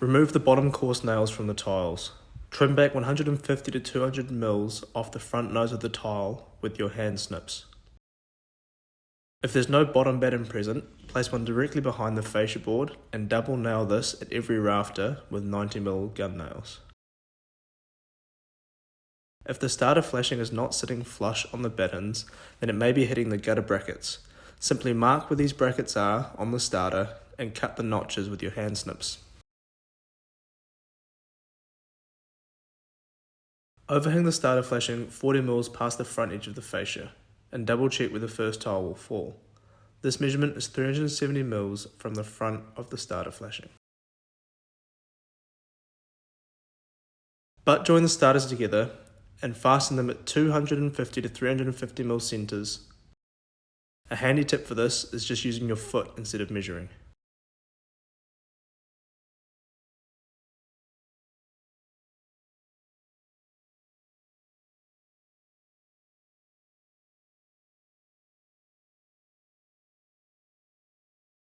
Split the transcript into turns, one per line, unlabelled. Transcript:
Remove the bottom coarse nails from the tiles. Trim back 150 to 200 mils off the front nose of the tile with your hand snips. If there's no bottom batten present, place one directly behind the fascia board and double nail this at every rafter with 90mm gun nails. If the starter flashing is not sitting flush on the battens, then it may be hitting the gutter brackets. Simply mark where these brackets are on the starter and cut the notches with your hand snips. Overhang the starter flashing 40mm past the front edge of the fascia and double check where the first tile will fall. This measurement is 370mm from the front of the starter flashing. Butt join the starters together and fasten them at 250 to 350mm centres. A handy tip for this is just using your foot instead of measuring.